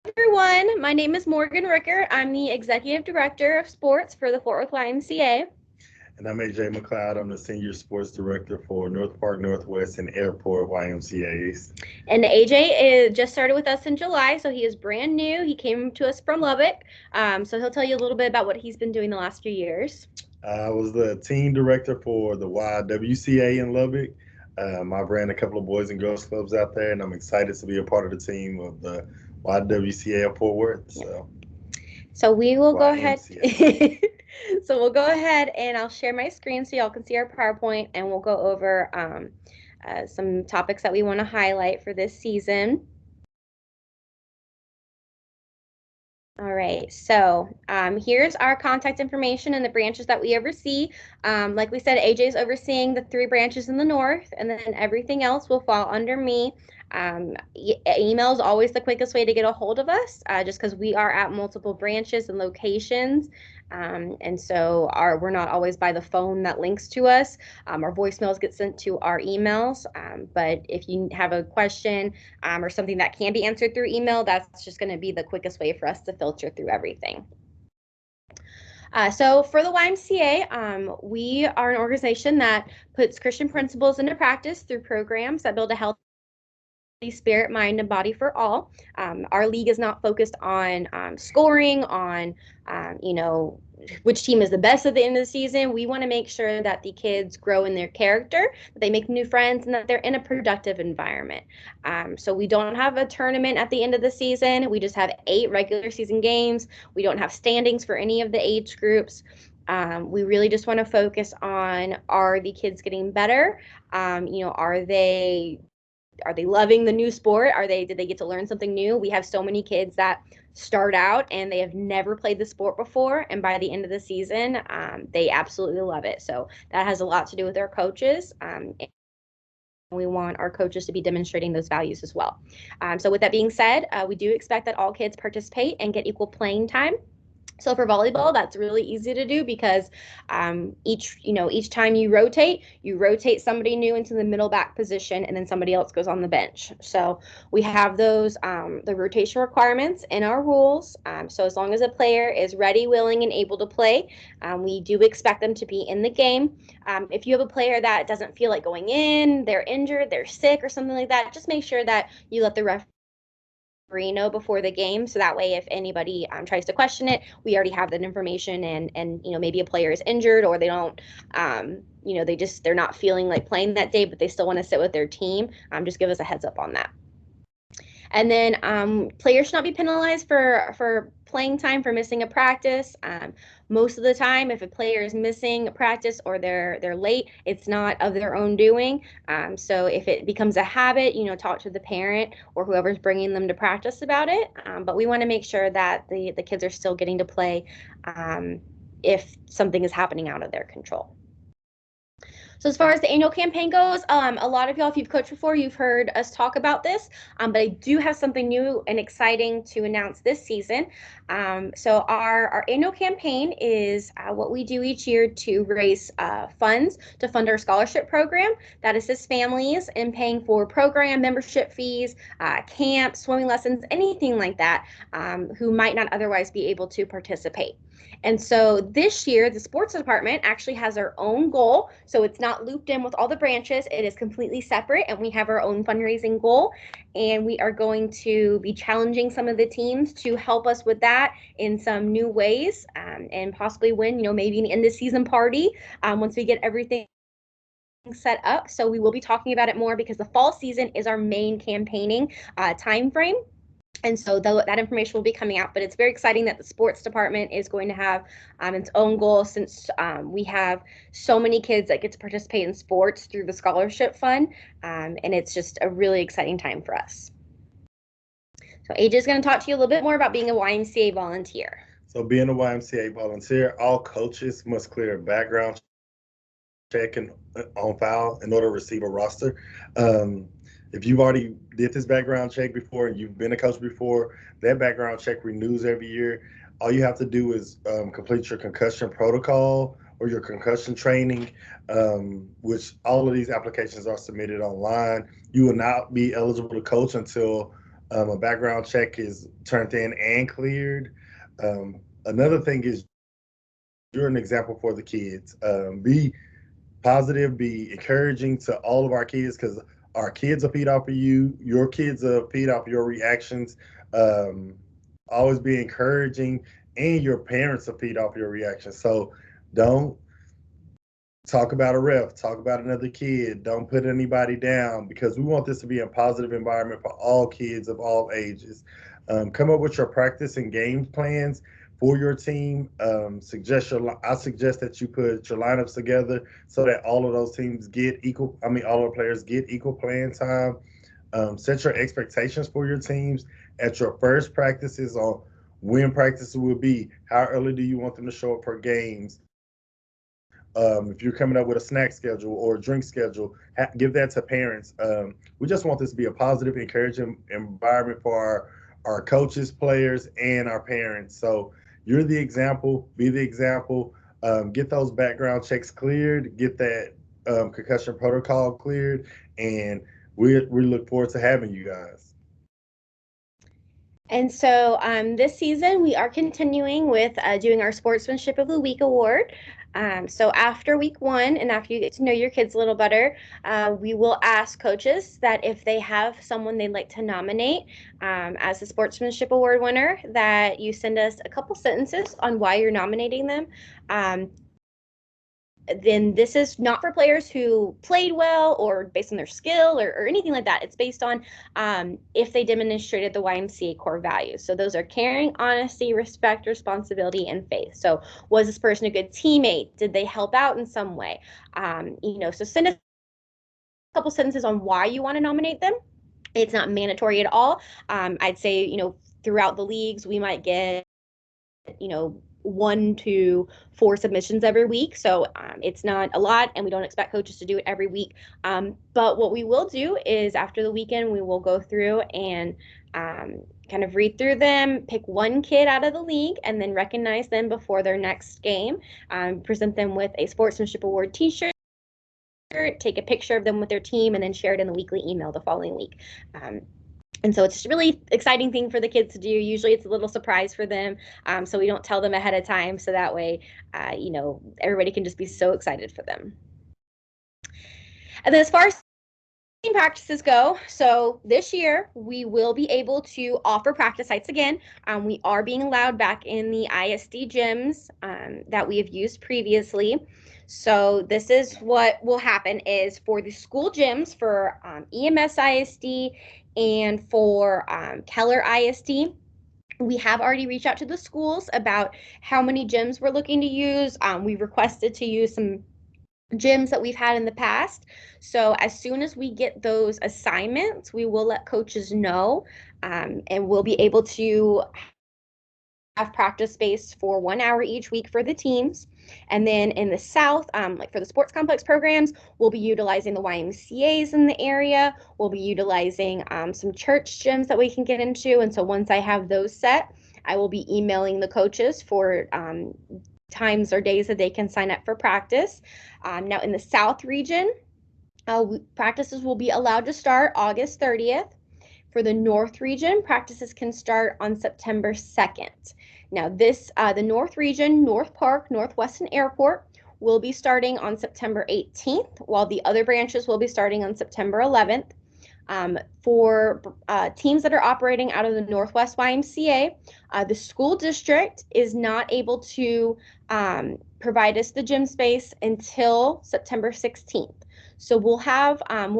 everyone. My name is Morgan Rickert. I'm the Executive Director of Sports for the Fort Worth YMCA. And I'm AJ McCleod. I'm the Senior Sports Director for Northpark, Northwest, and Airport YMCAs. And AJ just started with us in July, so he is brand new. He came to us from Lubbock, so he'll tell you a little bit about what he's been doing the last few years. I was the team director for the YWCA in Lubbock. I ran a couple of boys and girls clubs out there, and I'm excited to be a part of the team of the YWCA of Fort Worth. So we will go ahead. YMCA. So we'll go ahead and I'll share my screen so y'all can see our PowerPoint, and we'll go over some topics that we want to highlight for this season. All right, so here's our contact information and the branches that we oversee. Like we said, AJ is overseeing the 3 branches in the north, and then everything else will fall under me. Email is always the quickest way to get a hold of us, just because we are at multiple branches and locations. And so we're not always by the phone that links to us. Our voicemails get sent to our emails. But if you have a question or something that can be answered through email, that's just going to be the quickest way for us to filter through everything. So for the YMCA, we are an organization that puts Christian principles into practice through programs that build a healthy spirit, mind, and body for all. Our league is not focused on scoring, on which team is the best at the end of the season. We want to make sure that the kids grow in their character, that they make new friends, and that they're in a productive environment. So we don't have a tournament at the end of the season. We just have 8 regular season games. We don't have standings for any of the age groups. We really just want to focus on, are the kids getting better? Are they loving the new sport? Did they get to learn something new? We have so many kids that start out and they have never played the sport before, and by the end of the season, they absolutely love it. So that has a lot to do with our coaches. We want our coaches to be demonstrating those values as well. So with that being said, we do expect that all kids participate and get equal playing time. So for volleyball, that's really easy to do because each time you rotate somebody new into the middle back position, and then somebody else goes on the bench. So we have those the rotation requirements in our rules. So as long as a player is ready, willing, and able to play, we do expect them to be in the game. If you have a player that doesn't feel like going in, they're injured, they're sick, or something like that, just make sure that you let the referee know before the game, so that way if anybody tries to question it, we already have that information, and maybe a player is injured, or they don't they're not feeling like playing that day, but they still want to sit with their team, just give us a heads up on that. And then players should not be penalized for playing time for missing a practice. Most of the time, if a player is missing a practice or they're late, it's not of their own doing. So if it becomes a habit, talk to the parent or whoever's bringing them to practice about it. But we want to make sure that the kids are still getting to play if something is happening out of their control. So as far as the annual campaign goes, a lot of y'all, if you've coached before, you've heard us talk about this, but I do have something new and exciting to announce this season. So our annual campaign is what we do each year to raise funds to fund our scholarship program that assists families in paying for program membership fees, camp, swimming lessons, anything like that, who might not otherwise be able to participate. And so this year, the sports department actually has our own goal. So it's not looped in with all the branches. It is completely separate, and we have our own fundraising goal. And we are going to be challenging some of the teams to help us with that in some new ways, and possibly win, maybe an end of season party once we get everything set up. So we will be talking about it more because the fall season is our main campaigning time frame. And so that information will be coming out, but it's very exciting that the sports department is going to have its own goal, since we have so many kids that get to participate in sports through the scholarship fund, and it's just a really exciting time for us. So AJ is going to talk to you a little bit more about being a YMCA volunteer. So being a YMCA volunteer, all coaches must clear a background check on file in order to receive a roster. If you've already did this background check before and you've been a coach before, that background check renews every year. All you have to do is complete your concussion protocol or your concussion training, which all of these applications are submitted online. You will not be eligible to coach until A background check is turned in and cleared. Another thing is you're an example for the kids. Be positive, be encouraging to all of our kids, because our kids will feed off of you. Your kids will feed off your reactions. Um, Always be encouraging, and your parents will feed off your reactions. So don't talk about a ref, talk about another kid. Don't put anybody down, because we want this to be a positive environment for all kids of all ages. Come up with your practice and game plans for your team. I suggest that you put your lineups together so that all of those teams get equal. I mean, all the players get equal playing time. Set your expectations for your teams at your first practices on when practices will be. How early do you want them to show up for games? If you're coming up with a snack schedule or a drink schedule, give that to parents. We just want this to be a positive, encouraging environment for our coaches, players, and our parents. So you're the example, be the example. Get those background checks cleared, get that concussion protocol cleared, and we look forward to having you guys. And so this season, we are continuing with doing our Sportsmanship of the Week award. So after week 1, and after you get to know your kids a little better, we will ask coaches that if they have someone they'd like to nominate as the Sportsmanship Award winner, that you send us a couple sentences on why you're nominating them. Then this is not for players who played well or based on their skill or anything like that. It's based on if they demonstrated the YMCA core values. So those are caring, honesty, respect, responsibility, and faith. So was this person a good teammate? Did they help out in some way? So send us a couple sentences on why you want to nominate them. It's not mandatory at all. I'd say, throughout the leagues, we might get, 1 to 4 submissions every week. So it's not a lot, and we don't expect coaches to do it every week. But what we will do is after the weekend, we will go through and kind of read through them, pick one kid out of the league, and then recognize them before their next game, present them with a Sportsmanship Award t-shirt, take a picture of them with their team, and then share it in the weekly email the following week. And so it's a really exciting thing for the kids to do. Usually it's a little surprise for them. So we don't tell them ahead of time. So that way, everybody can just be so excited for them. And then as far as team practices go, so this year we will be able to offer practice sites again. We are being allowed back in the ISD gyms that we have used previously. So this is what will happen is for the school gyms for EMS ISD and for Keller ISD, we have already reached out to the schools about how many gyms we're looking to use. We requested to use some gyms that we've had in the past. So as soon as we get those assignments, we will let coaches know, and we'll be able to have practice space for 1 hour each week for the teams. And then in the South, like for the sports complex programs, we'll be utilizing the YMCAs in the area. We'll be utilizing some church gyms that we can get into. And so once I have those set, I will be emailing the coaches for times or days that they can sign up for practice. Now in the South region, practices will be allowed to start August 30th. For the North region, practices can start on September 2nd. Now the North region, Northpark, Northwestern Airport, will be starting on September 18th, while the other branches will be starting on September 11th. For teams that are operating out of the Northwest YMCA, the school district is not able to provide us the gym space until September 16th. So we'll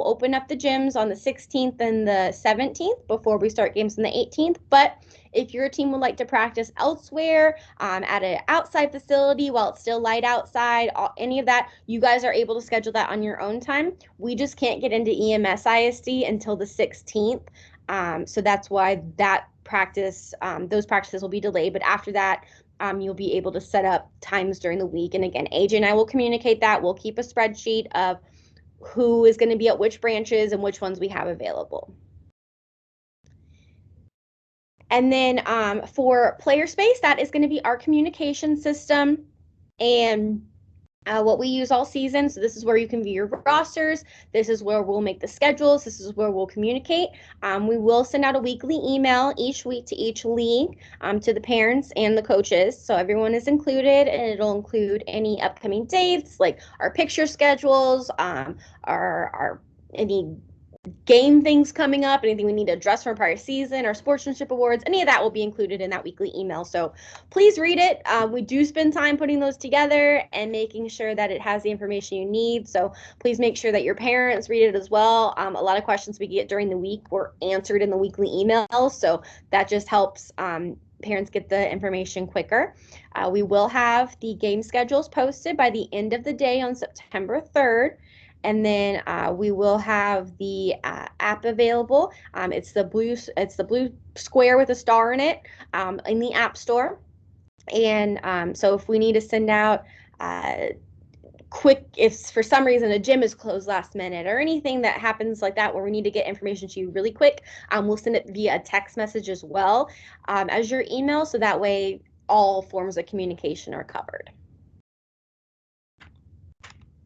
open up the gyms on the 16th and the 17th before we start games on the 18th. But if your team would like to practice elsewhere, at an outside facility while it's still light outside, any of that, you guys are able to schedule that on your own time. We just can't get into EMS ISD until the 16th. So that's why that practice, those practices will be delayed. But after that, you'll be able to set up times during the week. And again, AJ and I will communicate that. We'll keep a spreadsheet of who is going to be at which branches and which ones we have available. And then for player space, that is going to be our communication system. And what we use all season. So this is where you can view your rosters. This is where we'll make the schedules. This is where we'll communicate. We will send out a weekly email each week to each league, to the parents and the coaches. So everyone is included, and it'll include any upcoming dates, like our picture schedules, our any game things coming up, anything we need to address from prior season, our sportsmanship awards, any of that will be included in that weekly email. So please read it. We do spend time putting those together and making sure that it has the information you need. So please make sure that your parents read it as well. A lot of questions we get during the week were answered in the weekly emails. So that just helps parents get the information quicker. We will have the game schedules posted by the end of the day on September 3rd. And then we will have the app available. It's the blue square with a star in it, in the App Store. And so if we need to send out quick, if for some reason a gym is closed last minute or anything that happens like that where we need to get information to you really quick, we'll send it via a text message as well as your email, so that way all forms of communication are covered.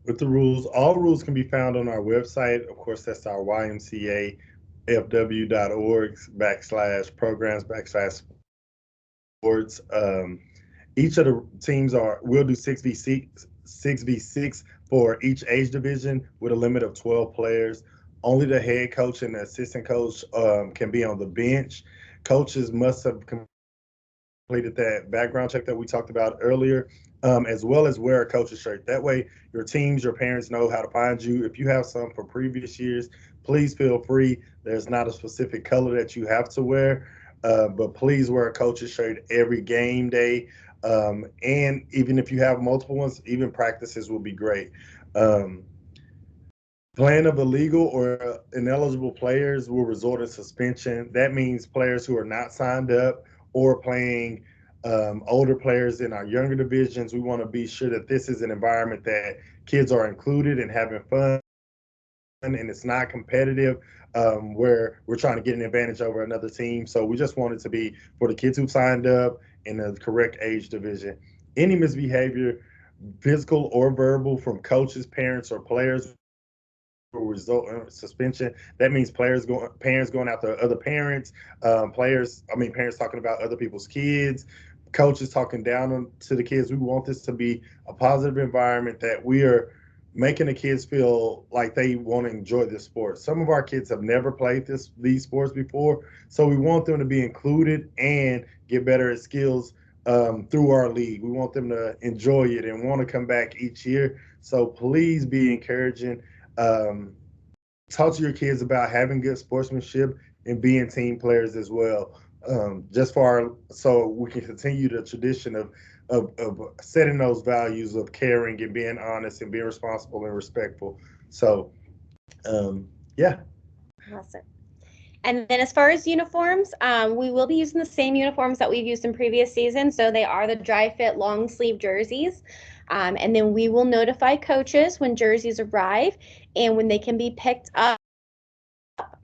With the rules, all rules can be found on our website. Of course, that's our YMCA fw.org/programs/sports. Each of the teams will do 6v6 for each age division with a limit of 12 players. Only the head coach and the assistant coach can be on the bench. Coaches must have completed that background check that we talked about earlier, as well as wear a coach's shirt. That way, your teams, your parents know how to find you. If you have some from previous years, please feel free. There's not a specific color that you have to wear, but please wear a coach's shirt every game day. And even if you have multiple ones, even practices will be great. Playing of illegal or ineligible players will result in suspension. That means players who are not signed up or playing older players in our younger divisions. We want to be sure that this is an environment that kids are included and having fun, and it's not competitive, where we're trying to get an advantage over another team. So we just want it to be for the kids who signed up in the correct age division. Any misbehavior, physical or verbal, from coaches, parents, or players will result in suspension. That means parents going after other parents, parents talking about other people's kids, coaches talking down to the kids. We want this to be a positive environment, that we are making the kids feel like they want to enjoy this sport. Some of our kids have never played these sports before, so we want them to be included and get better at skills through our league. We want them to enjoy it and want to come back each year. So please be encouraging. Talk to your kids about having good sportsmanship and being team players as well. So we can continue the tradition of setting those values of caring and being honest and being responsible and respectful. So, yeah. Awesome. And then as far as uniforms, we will be using the same uniforms that we've used in previous seasons. So they are the dry fit long sleeve jerseys. And then we will notify coaches when jerseys arrive and when they can be picked up.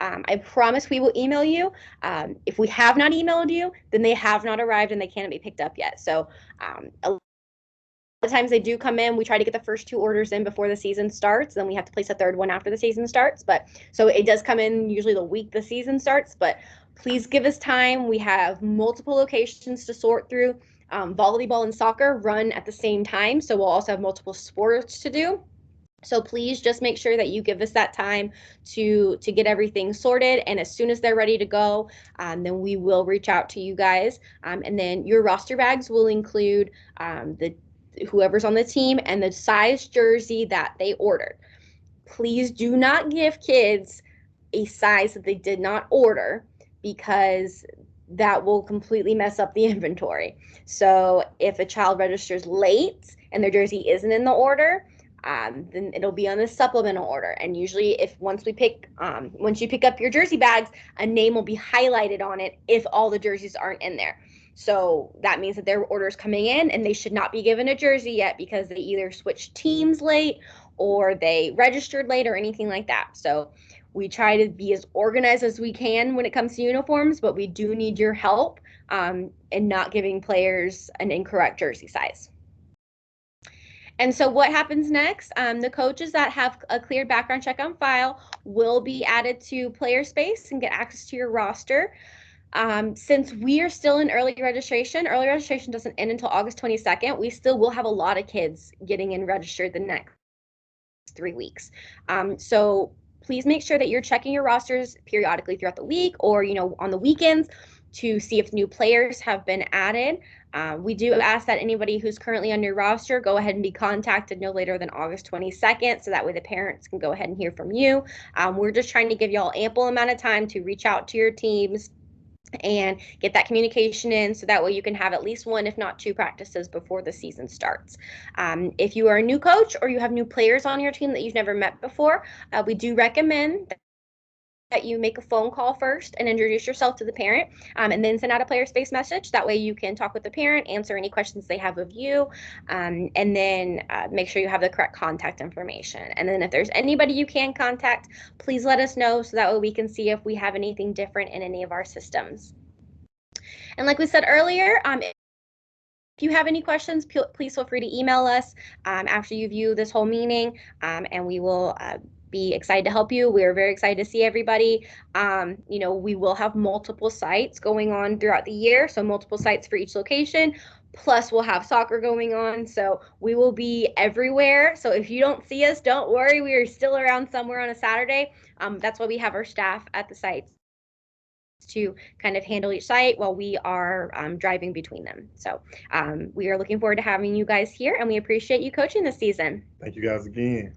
I promise we will email you. If we have not emailed you, then they have not arrived and they can't be picked up yet. So a lot of times they do come in. We try to get the first 2 orders in before the season starts. Then we have to place a 3rd one after the season starts. But so it does come in usually the week the season starts. But please give us time. We have multiple locations to sort through. Volleyball and soccer run at the same time, so we'll also have multiple sports to do. So please just make sure that you give us that time to get everything sorted, and as soon as they're ready to go, then we will reach out to you guys. And then your roster bags will include whoever's on the team and the size jersey that they ordered. Please do not give kids a size that they did not order, because that will completely mess up the inventory. So if a child registers late and their jersey isn't in the order, then it'll be on the supplemental order. And usually once you pick up your jersey bags, a name will be highlighted on it if all the jerseys aren't in there. So that means that their order is coming in and they should not be given a jersey yet, because they either switched teams late or they registered late or anything like that. So we try to be as organized as we can when it comes to uniforms, but we do need your help in not giving players an incorrect jersey size. And so what happens next? The coaches that have a cleared background check on file will be added to player space and get access to your roster. Since we are still in early registration doesn't end until August 22nd. We still will have a lot of kids getting in registered the next 3 weeks. So please make sure that you're checking your rosters periodically throughout the week or, on the weekends to see if new players have been added. We do ask that anybody who's currently on your roster go ahead and be contacted no later than August 22nd, so that way the parents can go ahead and hear from you. We're just trying to give y'all ample amount of time to reach out to your teams and get that communication in, so that way you can have at least one, if not two, practices before the season starts. If you are a new coach or you have new players on your team that you've never met before, we do recommend that you make a phone call first and introduce yourself to the parent, and then send out a player space message. That way you can talk with the parent, answer any questions they have of you, and then make sure you have the correct contact information. And then if there's anybody you can contact, please let us know, so that way we can see if we have anything different in any of our systems. And like we said earlier, if you have any questions, please feel free to email us after you view this whole meeting, and we will be excited to help you. We are very excited to see everybody. We will have multiple sites going on throughout the year, so multiple sites for each location. Plus, we'll have soccer going on, so we will be everywhere. So if you don't see us, don't worry. We are still around somewhere on a Saturday. That's why we have our staff at the sites to kind of handle each site while we are driving between them. So we are looking forward to having you guys here, and we appreciate you coaching this season. Thank you guys again.